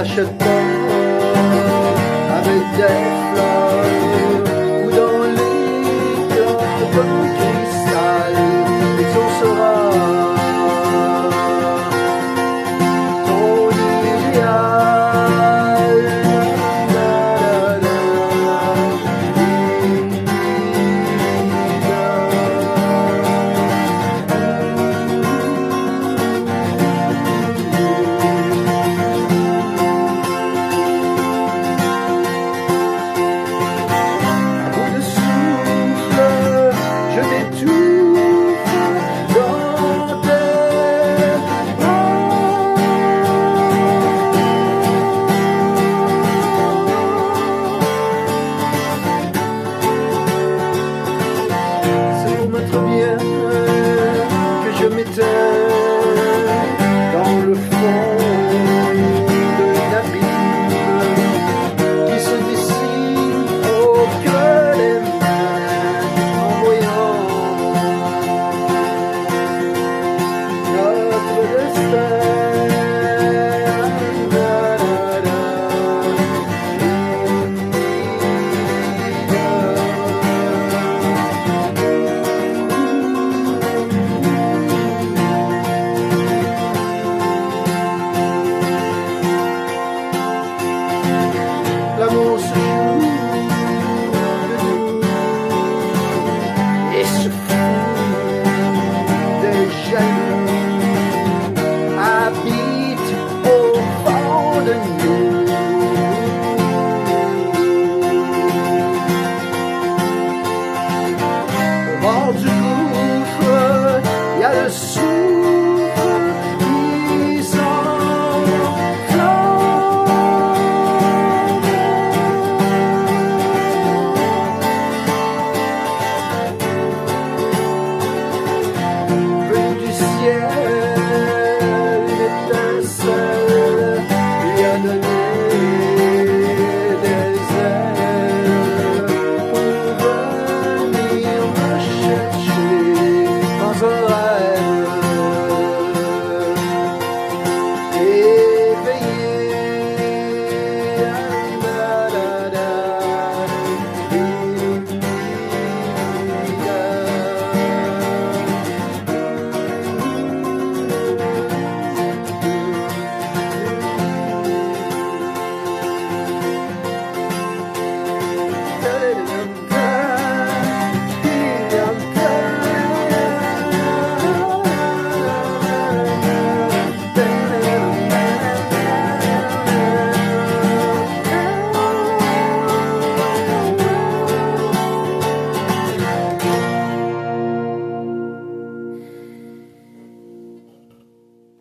s'achète pas avec des fleurs ou dans les globes de cristal. Mais on sera ton idéal. Que je m'étais dans le fond de l'abîme qui se dessine au que les mains en voyant notre destin. L'amour se joue de nous et se fout des jaloux, habite au fond de nous. Au bord du gouffre, il y a le souffle qui s'enflamme. Une étincelle lui a donné